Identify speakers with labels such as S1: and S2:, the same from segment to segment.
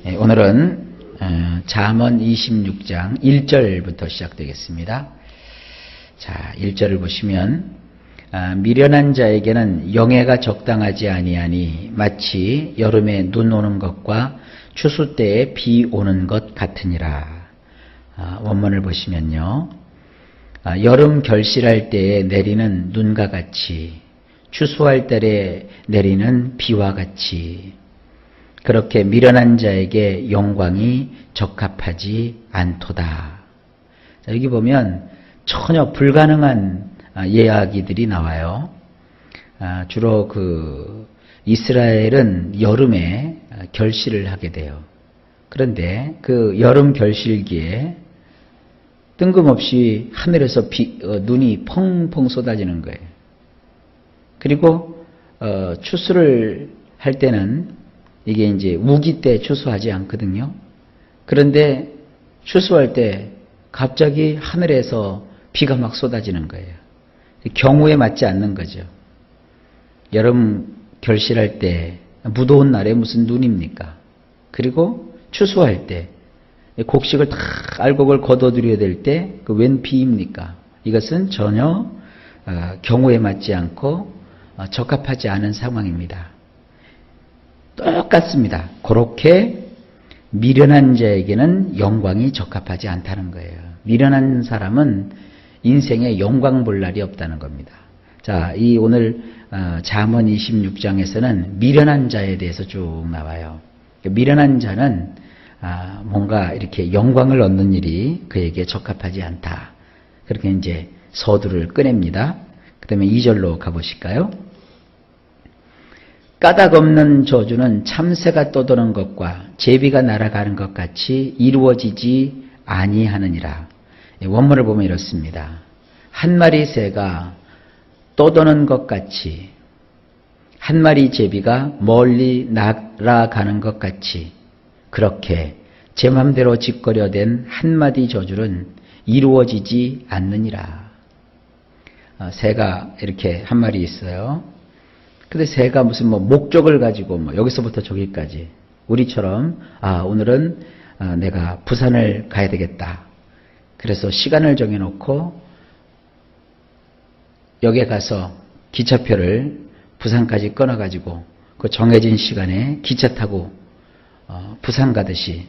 S1: 오늘은 잠언 26장 1절부터 시작되겠습니다. 자, 1절을 보시면 미련한 자에게는 영예가 적당하지 아니하니 마치 여름에 눈 오는 것과 추수 때에 비 오는 것 같으니라. 원문을 보시면요. 여름 결실할 때에 내리는 눈과 같이 추수할 때에 내리는 비와 같이 그렇게 미련한 자에게 영광이 적합하지 않도다. 자, 여기 보면 전혀 불가능한 이야기들이 나와요. 주로 이스라엘은 여름에 결실을 하게 돼요. 그런데 그 여름 결실기에 뜬금없이 하늘에서 눈이 펑펑 쏟아지는 거예요. 그리고 추수를 할 때는 이게 이제 우기 때 추수하지 않거든요. 그런데 추수할 때 갑자기 하늘에서 비가 막 쏟아지는 거예요. 경우에 맞지 않는 거죠. 여름 결실할 때 무더운 날에 무슨 눈입니까? 그리고 추수할 때 곡식을 다 알곡을 걷어들여야 될 때 그 웬 비입니까? 이것은 전혀 경우에 맞지 않고 적합하지 않은 상황입니다. 똑같습니다. 그렇게 미련한 자에게는 영광이 적합하지 않다는 거예요. 미련한 사람은 인생에 영광 볼 날이 없다는 겁니다. 자, 이 오늘 잠언 26장에서는 미련한 자에 대해서 쭉 나와요. 미련한 자는 뭔가 이렇게 영광을 얻는 일이 그에게 적합하지 않다. 그렇게 이제 서두를 꺼냅니다. 그 다음에 2절로 가보실까요? 까닭 없는 저주는 참새가 떠도는 것과 제비가 날아가는 것 같이 이루어지지 아니하느니라. 원문을 보면 이렇습니다. 한 마리 새가 떠도는 것 같이 한 마리 제비가 멀리 날아가는 것 같이 그렇게 제 맘대로 짓거려댄 한마디 저주는 이루어지지 않느니라. 새가 이렇게 한 마리 있어요. 근데 새가 무슨 목적을 가지고 여기서부터 저기까지 우리처럼 오늘은 내가 부산을 가야 되겠다. 그래서 시간을 정해놓고 역에 가서 기차표를 부산까지 끊어가지고 그 정해진 시간에 기차 타고 부산 가듯이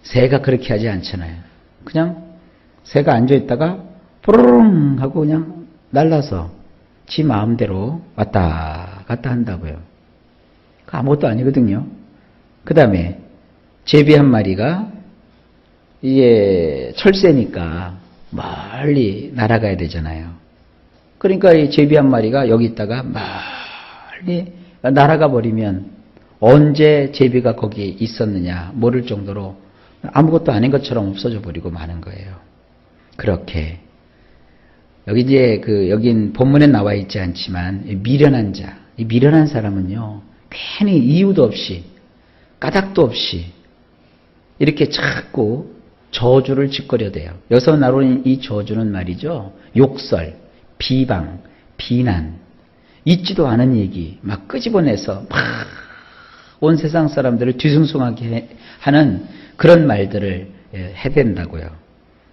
S1: 새가 그렇게 하지 않잖아요. 그냥 새가 앉아있다가 포로롱 하고 그냥 날라서 지 마음대로 왔다 갔다 한다고요. 아무것도 아니거든요. 그 다음에 제비 한 마리가 이게 철새니까 멀리 날아가야 되잖아요. 그러니까 이 제비 한 마리가 여기 있다가 멀리 날아가 버리면 언제 제비가 거기 있었느냐 모를 정도로 아무것도 아닌 것처럼 없어져 버리고 마는 거예요. 그렇게 여기 이제 여긴 본문에 나와 있지 않지만 미련한 자, 이 미련한 사람은요 괜히 이유도 없이 까닭도 없이 이렇게 자꾸 저주를 짓거려대요. 여기서 나오는 이 저주는 말이죠. 욕설, 비방, 비난, 있지도 않은 얘기 막 끄집어내서 막 온 세상 사람들을 뒤숭숭하게 하는 그런 말들을 해댄다고요.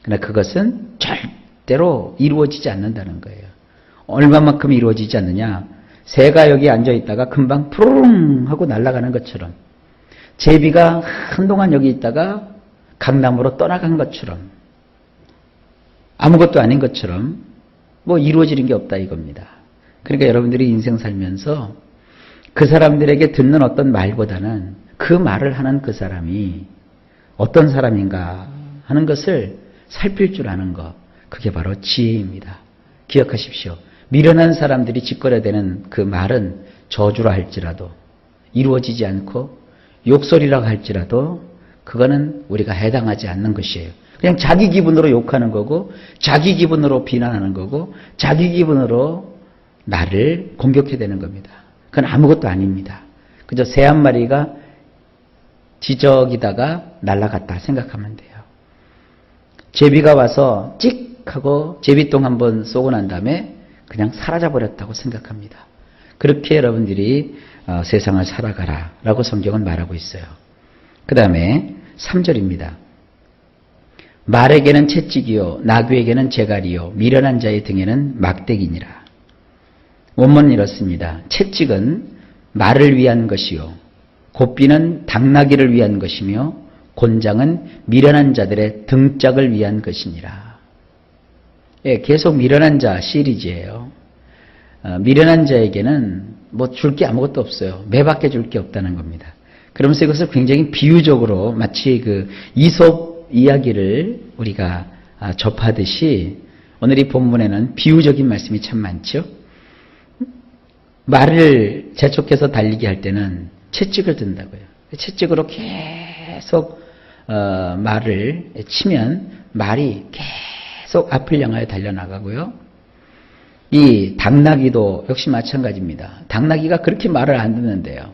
S1: 그러나 그것은 절대로 이루어지지 않는다는 거예요. 얼마만큼 이루어지지 않느냐? 새가 여기 앉아있다가 금방 푸르릉 하고 날아가는 것처럼 제비가 한동안 여기 있다가 강남으로 떠나간 것처럼 아무것도 아닌 것처럼 이루어지는 게 없다 이겁니다. 그러니까 여러분들이 인생 살면서 그 사람들에게 듣는 어떤 말보다는 그 말을 하는 그 사람이 어떤 사람인가 하는 것을 살필 줄 아는 것, 그게 바로 지혜입니다. 기억하십시오. 미련한 사람들이 짓거려대는 그 말은 저주라 할지라도 이루어지지 않고 욕설이라고 할지라도 그거는 우리가 해당하지 않는 것이에요. 그냥 자기 기분으로 욕하는 거고 자기 기분으로 비난하는 거고 자기 기분으로 나를 공격해대는 겁니다. 그건 아무것도 아닙니다. 그저 새 한 마리가 지저귀다가 날아갔다 생각하면 돼요. 제비가 와서 찍 하고 제비똥 한번 쏘고 난 다음에 그냥 사라져버렸다고 생각합니다. 그렇게 여러분들이 세상을 살아가라라고 성경은 말하고 있어요. 그 다음에 3절입니다. 말에게는 채찍이요 나귀에게는 재갈이요 미련한 자의 등에는 막대기니라. 원문은 이렇습니다. 채찍은 말을 위한 것이요 곱비는 당나귀를 위한 것이며 곤장은 미련한 자들의 등짝을 위한 것이니라. 예, 계속 미련한 자 시리즈예요. 미련한 자에게는 뭐 줄 게 아무것도 없어요. 매밖에 줄 게 없다는 겁니다. 그러면서 이것을 굉장히 비유적으로 마치 그 이솝 이야기를 우리가 접하듯이 오늘 이 본문에는 비유적인 말씀이 참 많죠. 말을 재촉해서 달리게 할 때는 채찍을 든다고요. 채찍으로 계속 말을 치면 말이 계속 앞을 향하여 달려나가고요. 이 당나귀도 역시 마찬가지입니다. 당나귀가 그렇게 말을 안 듣는데요.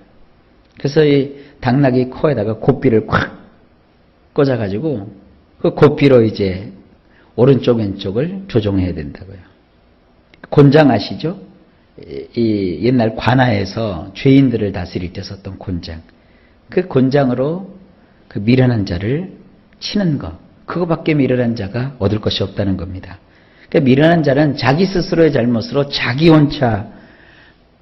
S1: 그래서 이 당나귀 코에다가 곱비를 콱 꽂아가지고 그 곱비로 이제 오른쪽 왼쪽을 조종해야 된다고요. 곤장 아시죠? 이 옛날 관아에서 죄인들을 다스릴 때 썼던 곤장. 그 곤장으로 그 미련한 자를 치는 것. 그거밖에 미련한 자가 얻을 것이 없다는 겁니다. 그러니까 미련한 자는 자기 스스로의 잘못으로 자기 혼자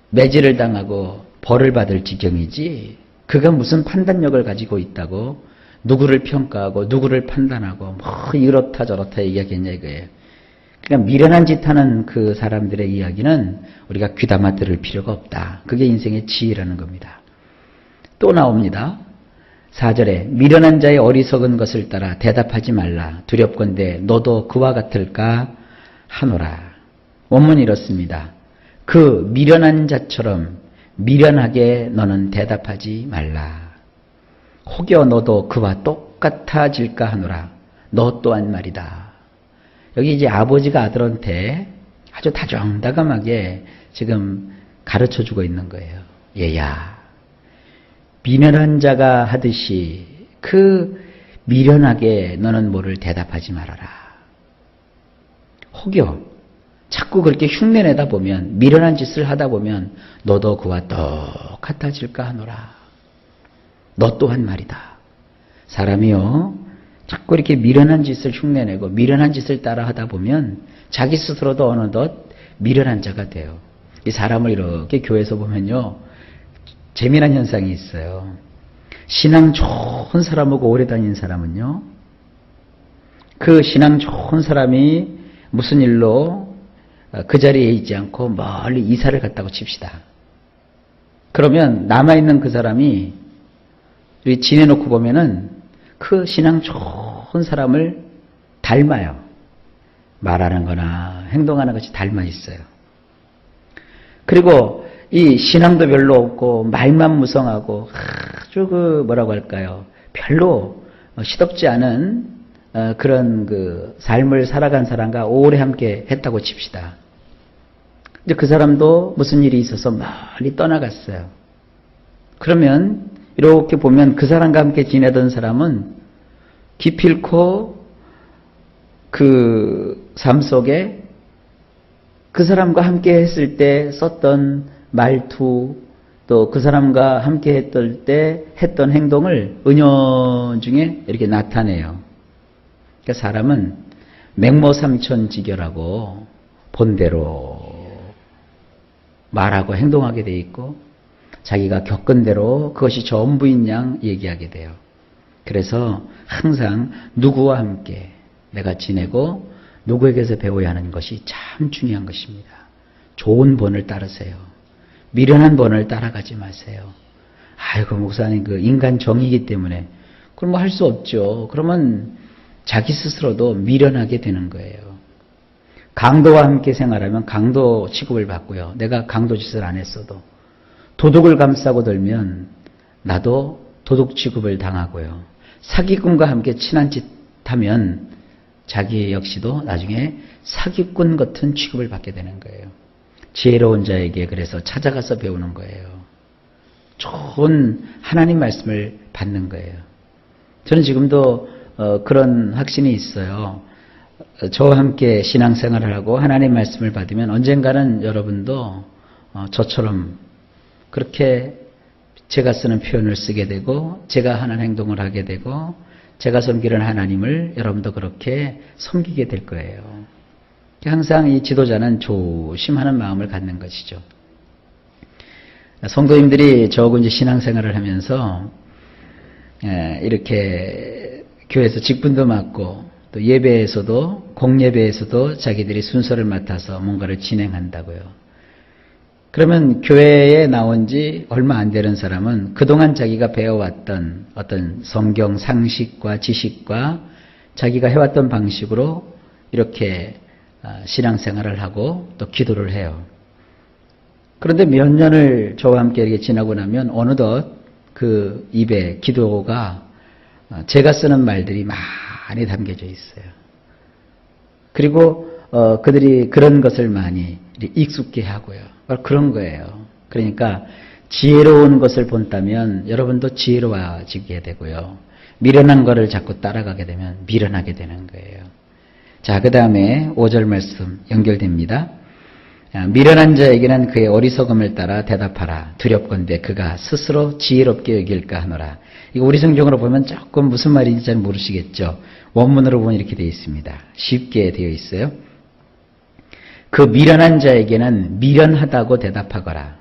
S1: 매질을 당하고 벌을 받을 지경이지 그가 무슨 판단력을 가지고 있다고 누구를 평가하고 누구를 판단하고 뭐 이렇다 저렇다 얘기하겠냐 이거예요. 그러니까 미련한 짓 하는 그 사람들의 이야기는 우리가 귀담아 들을 필요가 없다. 그게 인생의 지혜라는 겁니다. 또 나옵니다. 4절에 미련한 자의 어리석은 것을 따라 대답하지 말라. 두렵건대 너도 그와 같을까 하노라. 원문이 이렇습니다. 그 미련한 자처럼 미련하게 너는 대답하지 말라. 혹여 너도 그와 똑같아질까 하노라. 너 또한 말이다. 여기 이제 아버지가 아들한테 아주 다정다감하게 지금 가르쳐주고 있는 거예요. 얘야, 미련한 자가 하듯이 그 미련하게 너는 뭐를 대답하지 말아라. 혹여 자꾸 그렇게 흉내내다 보면 미련한 짓을 하다 보면 너도 그와 똑같아질까 하노라. 너 또한 말이다. 사람이요 자꾸 이렇게 미련한 짓을 흉내내고 미련한 짓을 따라 하다 보면 자기 스스로도 어느덧 미련한 자가 돼요. 이 사람을 이렇게 교회에서 보면요 재미난 현상이 있어요. 신앙 좋은 사람하고 오래 다닌 사람은요 그 신앙 좋은 사람이 무슨 일로 그 자리에 있지 않고 멀리 이사를 갔다고 칩시다. 그러면 남아있는 그 사람이 지내놓고 보면은 그 신앙 좋은 사람을 닮아요. 말하는 거나 행동하는 것이 닮아 있어요. 그리고 이 신앙도 별로 없고 말만 무성하고 아주 그 뭐라고 할까요? 별로 시덥지 않은 그런 그 삶을 살아간 사람과 오래 함께 했다고 칩시다. 근데 그 사람도 무슨 일이 있어서 멀리 떠나갔어요. 그러면 이렇게 보면 그 사람과 함께 지내던 사람은 기필코 그 삶 속에 그 사람과 함께 했을 때 썼던 말투 또 그 사람과 함께 했을 때 했던 행동을 은연중에 이렇게 나타내요. 그러니까 사람은 맹모삼천지결하고 본대로 말하고 행동하게 돼 있고 자기가 겪은 대로 그것이 전부인 양 얘기하게 돼요. 그래서 항상 누구와 함께 내가 지내고 누구에게서 배워야 하는 것이 참 중요한 것입니다. 좋은 본을 따르세요. 미련한 본을 따라가지 마세요. 아이고 목사님 그 인간 정의이기 때문에 그럼 뭐 할 수 없죠. 그러면 자기 스스로도 미련하게 되는 거예요. 강도와 함께 생활하면 강도 취급을 받고요. 내가 강도 짓을 안 했어도 도둑을 감싸고 들면 나도 도둑 취급을 당하고요. 사기꾼과 함께 친한 짓 하면 자기 역시도 나중에 사기꾼 같은 취급을 받게 되는 거예요. 지혜로운 자에게 그래서 찾아가서 배우는 거예요. 좋은 하나님 말씀을 받는 거예요. 저는 지금도 그런 확신이 있어요. 저와 함께 신앙생활을 하고 하나님 말씀을 받으면 언젠가는 여러분도 저처럼 그렇게 제가 쓰는 표현을 쓰게 되고 제가 하는 행동을 하게 되고 제가 섬기는 하나님을 여러분도 그렇게 섬기게 될 거예요. 항상 이 지도자는 조심하는 마음을 갖는 것이죠. 성도님들이 저하고 이제 신앙생활을 하면서 이렇게 교회에서 직분도 맡고 또 예배에서도 공예배에서도 자기들이 순서를 맡아서 뭔가를 진행한다고요. 그러면 교회에 나온 지 얼마 안 되는 사람은 그동안 자기가 배워왔던 어떤 성경 상식과 지식과 자기가 해왔던 방식으로 이렇게 신앙생활을 하고 또 기도를 해요. 그런데 몇 년을 저와 함께 이렇게 지나고 나면 어느덧 그 입에 기도가 제가 쓰는 말들이 많이 담겨져 있어요. 그리고 그들이 그런 것을 많이 익숙해 하고요. 그런 거예요. 그러니까 지혜로운 것을 본다면 여러분도 지혜로워지게 되고요. 미련한 것을 자꾸 따라가게 되면 미련하게 되는 거예요. 자, 그 다음에 5절 말씀 연결됩니다. 미련한 자에게는 그의 어리석음을 따라 대답하라. 두렵건대 그가 스스로 지혜롭게 여길까 하노라. 이거 우리 성경으로 보면 조금 무슨 말인지 잘 모르시겠죠. 원문으로 보면 이렇게 되어 있습니다. 쉽게 되어 있어요. 그 미련한 자에게는 미련하다고 대답하거라.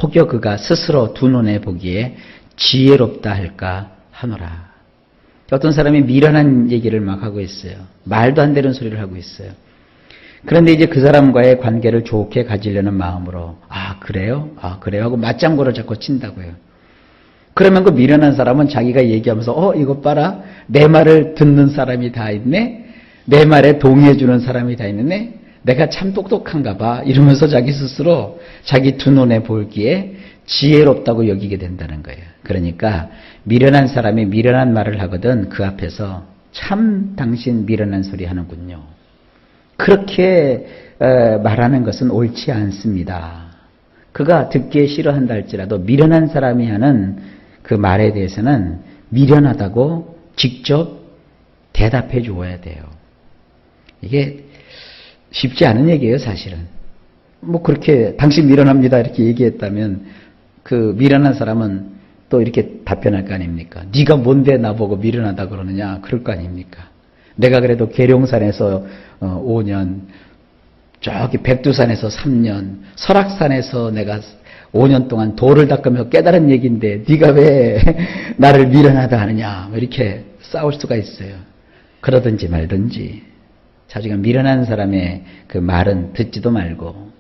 S1: 혹여 그가 스스로 두 눈에 보기에 지혜롭다 할까 하노라. 어떤 사람이 미련한 얘기를 막 하고 있어요. 말도 안 되는 소리를 하고 있어요. 그런데 이제 그 사람과의 관계를 좋게 가지려는 마음으로 그래요? 그래요? 하고 맞장구를 자꾸 친다고요. 그러면 그 미련한 사람은 자기가 얘기하면서 이것 봐라. 내 말을 듣는 사람이 다 있네. 내 말에 동의해 주는 사람이 다 있네. 내가 참 똑똑한가 봐. 이러면서 자기 스스로 자기 두 눈에 보기에 지혜롭다고 여기게 된다는 거예요. 그러니까 미련한 사람이 미련한 말을 하거든 그 앞에서 참 당신 미련한 소리 하는군요. 그렇게 말하는 것은 옳지 않습니다. 그가 듣기에 싫어한다 할지라도 미련한 사람이 하는 그 말에 대해서는 미련하다고 직접 대답해 주어야 돼요. 이게 쉽지 않은 얘기예요, 사실은. 뭐 그렇게 당신 미련합니다 이렇게 얘기했다면 그 미련한 사람은 또 이렇게 답변할 거 아닙니까? 네가 뭔데 나보고 미련하다 그러느냐 그럴 거 아닙니까? 내가 그래도 계룡산에서 5년, 저기 백두산에서 3년, 설악산에서 내가 5년 동안 돌을 닦으면서 깨달은 얘기인데 네가 왜 나를 미련하다 하느냐 이렇게 싸울 수가 있어요. 그러든지 말든지. 자기가 미련한 사람의 그 말은 듣지도 말고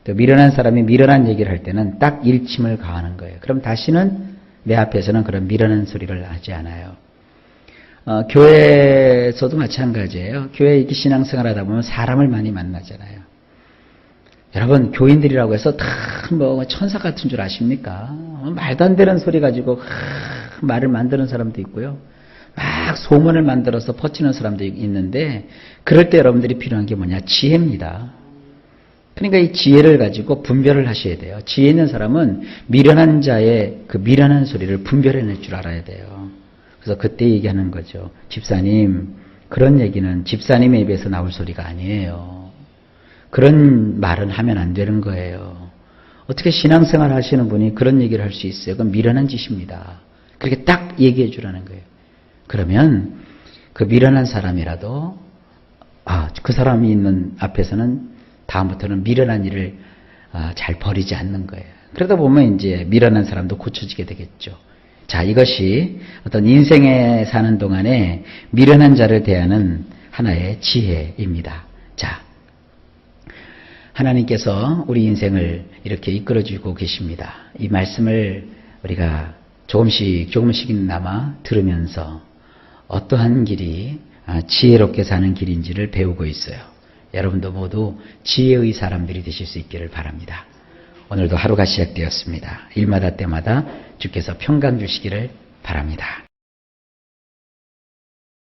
S1: 또 미련한 사람이 미련한 얘기를 할 때는 딱 일침을 가하는 거예요. 그럼 다시는 내 앞에서는 그런 미련한 소리를 하지 않아요. 교회에서도 마찬가지예요. 교회에 이렇게 신앙생활 하다 보면 사람을 많이 만나잖아요. 여러분 교인들이라고 해서 다 뭐 천사 같은 줄 아십니까? 말도 안 되는 소리 가지고 말을 만드는 사람도 있고요. 막 소문을 만들어서 퍼치는 사람도 있는데 그럴 때 여러분들이 필요한 게 뭐냐? 지혜입니다. 그러니까 이 지혜를 가지고 분별을 하셔야 돼요. 지혜 있는 사람은 미련한 자의 그 미련한 소리를 분별해낼 줄 알아야 돼요. 그래서 그때 얘기하는 거죠. 집사님, 그런 얘기는 집사님의 입에서 나올 소리가 아니에요. 그런 말은 하면 안 되는 거예요. 어떻게 신앙생활 하시는 분이 그런 얘기를 할 수 있어요? 그건 미련한 짓입니다. 그렇게 딱 얘기해 주라는 거예요. 그러면 그 미련한 사람이라도 그 사람이 있는 앞에서는 다음부터는 미련한 일을 잘 버리지 않는 거예요. 그러다 보면 이제 미련한 사람도 고쳐지게 되겠죠. 자, 이것이 어떤 인생에 사는 동안에 미련한 자를 대하는 하나의 지혜입니다. 자, 하나님께서 우리 인생을 이렇게 이끌어주고 계십니다. 이 말씀을 우리가 조금씩나마 들으면서 어떠한 길이 지혜롭게 사는 길인지를 배우고 있어요. 여러분도 모두 지혜의 사람들이 되실 수 있기를 바랍니다. 오늘도 하루가 시작되었습니다. 일마다 때마다 주께서 평강 주시기를 바랍니다.